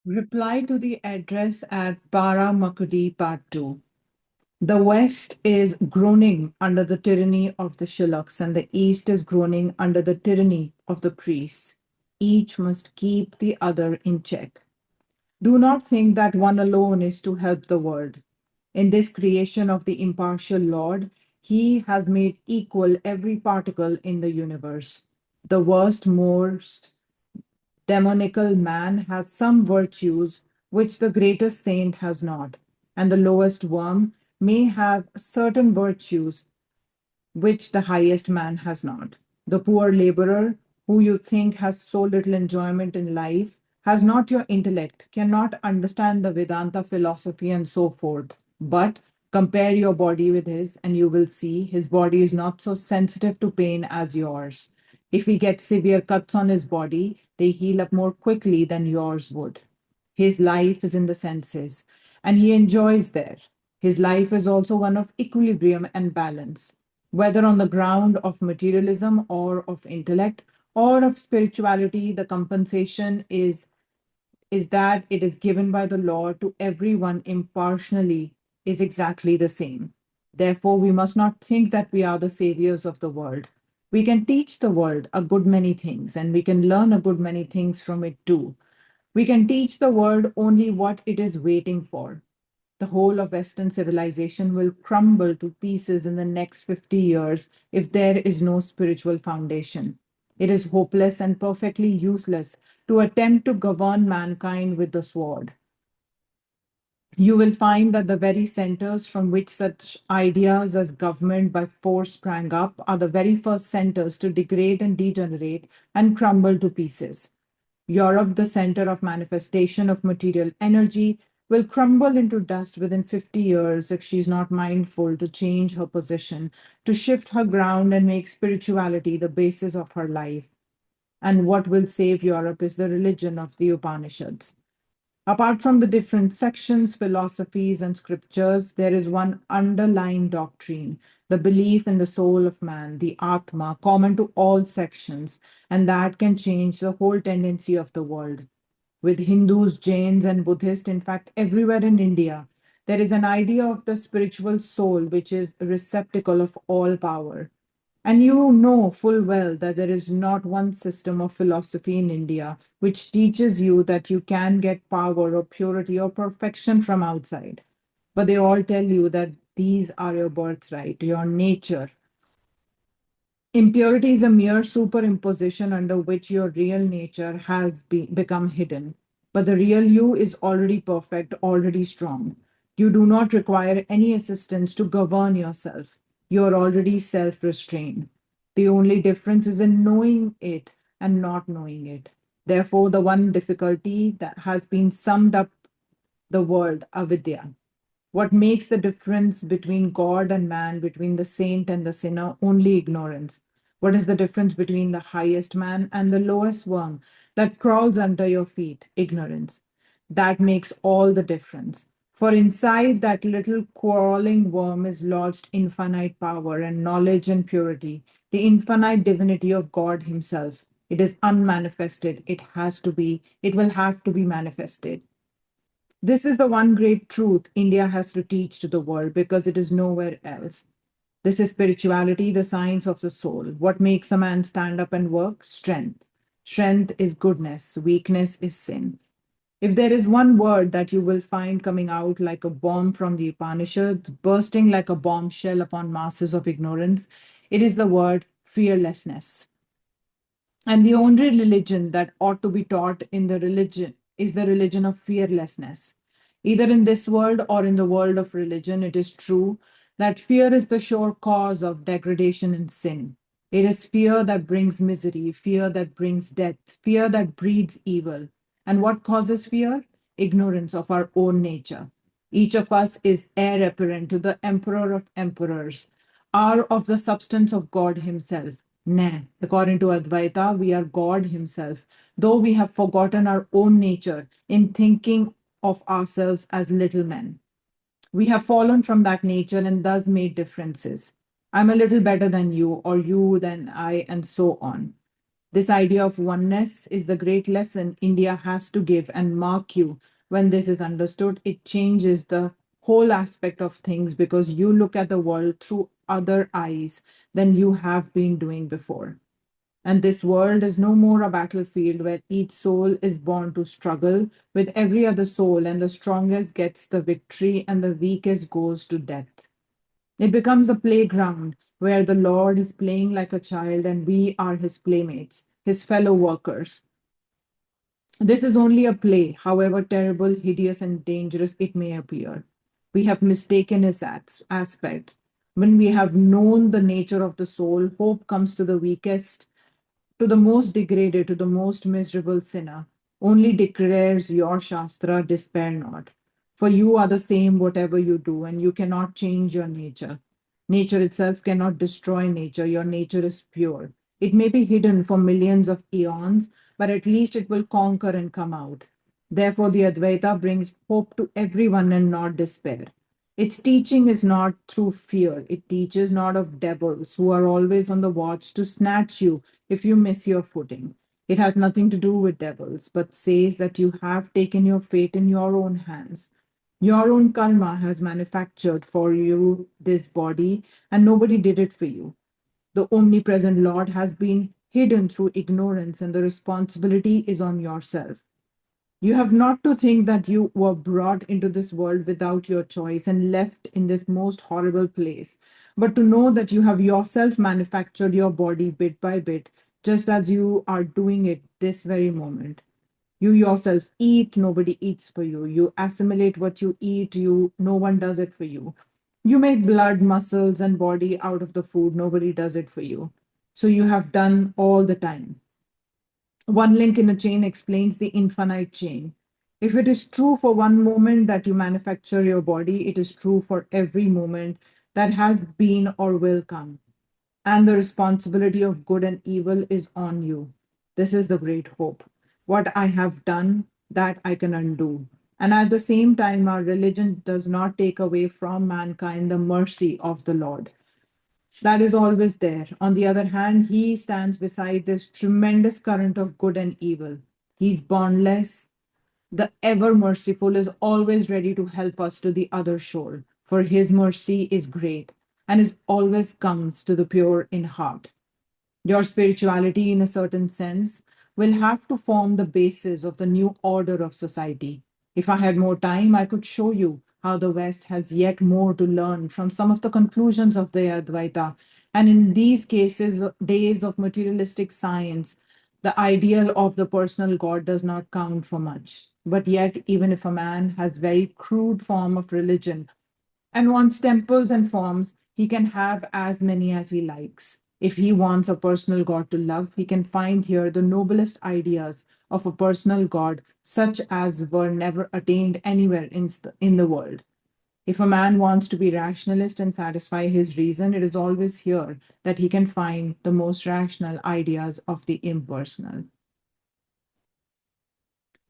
Reply to the address at Paramakudi Part 2. The West is groaning under the tyranny of the Shillaks, and the East is groaning under the tyranny of the priests. Each must keep the other in check. Do not think that one alone is to help the world. In this creation of the impartial Lord, He has made equal every particle in the universe. The worst, most demonical man has some virtues which the greatest saint has not, and the lowest worm may have certain virtues which the highest man has not. The poor laborer, who you think has so little enjoyment in life, has not your intellect, cannot understand the Vedanta philosophy, and so forth. But compare your body with his, and you will see his body is not so sensitive to pain as yours. If he gets severe cuts on his body, they heal up more quickly than yours would. His life is in the senses, and he enjoys there. His life is also one of equilibrium and balance, whether on the ground of materialism or of intellect or of spirituality. The compensation is that it is given by the Lord to everyone impartially is exactly the same. Therefore, we must not think that we are the saviors of the world. We can teach the world a good many things, and we can learn a good many things from it too. We can teach the world only what it is waiting for. The whole of Western civilization will crumble to pieces in the next 50 years if there is no spiritual foundation. It is hopeless and perfectly useless to attempt to govern mankind with the sword. You will find that the very centers from which such ideas as government by force sprang up are the very first centers to degrade and degenerate and crumble to pieces. Europe, the center of manifestation of material energy, will crumble into dust within 50 years if she's not mindful to change her position, to shift her ground and make spirituality the basis of her life. And what will save Europe is the religion of the Upanishads. Apart from the different sections, philosophies, and scriptures, there is one underlying doctrine, the belief in the soul of man, the Atma, common to all sections, and that can change the whole tendency of the world. With Hindus, Jains, and Buddhists, in fact, everywhere in India, there is an idea of the spiritual soul, which is a receptacle of all power. And you know full well that there is not one system of philosophy in India which teaches you that you can get power or purity or perfection from outside. But they all tell you that these are your birthright, your nature. Impurity is a mere superimposition under which your real nature has become hidden. But the real you is already perfect, already strong. You do not require any assistance to govern yourself. You are already self restrained. The only difference is in knowing it and not knowing it. Therefore, the one difficulty that has been summed up the word avidya. What makes the difference between God and man, between the saint and the sinner? Only ignorance. What is the difference between the highest man and the lowest worm that crawls under your feet? Ignorance. That makes all the difference. For inside that little crawling worm is lodged infinite power and knowledge and purity, the infinite divinity of God Himself. It is unmanifested. It has to be, it will have to be manifested. This is the one great truth India has to teach to the world because it is nowhere else. This is spirituality, the science of the soul. What makes a man stand up and work? Strength. Strength is goodness, weakness is sin. If there is one word that you will find coming out like a bomb from the Upanishads, bursting like a bombshell upon masses of ignorance, it is the word fearlessness. And the only religion that ought to be taught in the religion is the religion of fearlessness. Either in this world or in the world of religion, it is true that fear is the sure cause of degradation and sin. It is fear that brings misery, fear that brings death, fear that breeds evil. And what causes fear? Ignorance of our own nature. Each of us is heir apparent to the emperor of emperors, are of the substance of God Himself. Nay, according to Advaita, we are God Himself, though we have forgotten our own nature in thinking of ourselves as little men. We have fallen from that nature and thus made differences. I'm a little better than you, or you than I, and so on. This idea of oneness is the great lesson India has to give and mark you. When this is understood, it changes the whole aspect of things because you look at the world through other eyes than you have been doing before. And this world is no more a battlefield where each soul is born to struggle with every other soul, and the strongest gets the victory and the weakest goes to death. It becomes a playground where the Lord is playing like a child and we are his playmates, his fellow workers. This is only a play, however terrible, hideous, and dangerous it may appear. We have mistaken its aspect. When we have known the nature of the soul, hope comes to the weakest, to the most degraded, to the most miserable sinner. Only declares your Shastra, despair not. For you are the same whatever you do, and you cannot change your nature. Nature itself cannot destroy nature. Your nature is pure. It may be hidden for millions of eons, but at least it will conquer and come out. Therefore, the Advaita brings hope to everyone and not despair. Its teaching is not through fear. It teaches not of devils who are always on the watch to snatch you if you miss your footing. It has nothing to do with devils, but says that you have taken your fate in your own hands. Your own karma has manufactured for you this body, and nobody did it for you. The omnipresent Lord has been hidden through ignorance, and the responsibility is on yourself. You have not to think that you were brought into this world without your choice and left in this most horrible place, but to know that you have yourself manufactured your body bit by bit, just as you are doing it this very moment. You yourself eat, nobody eats for you. You assimilate what you eat, no one does it for you. You make blood, muscles, and body out of the food, nobody does it for you. So you have done all the time. One link in a chain explains the infinite chain. If it is true for one moment that you manufacture your body, it is true for every moment that has been or will come. And the responsibility of good and evil is on you. This is the great hope. What I have done, that I can undo. And at the same time, our religion does not take away from mankind the mercy of the Lord. That is always there. On the other hand, he stands beside this tremendous current of good and evil. He's boundless. The ever merciful is always ready to help us to the other shore, for his mercy is great and is always comes to the pure in heart. Your spirituality, in a certain sense, will have to form the basis of the new order of society. If I had more time, I could show you how the West has yet more to learn from some of the conclusions of the Advaita. And in these cases, days of materialistic science, the ideal of the personal God does not count for much. But yet, even if a man has very crude form of religion, and wants temples and forms, he can have as many as he likes. If he wants a personal God to love, he can find here the noblest ideas of a personal God, such as were never attained anywhere in the world. If a man wants to be rationalist and satisfy his reason, it is always here that he can find the most rational ideas of the impersonal.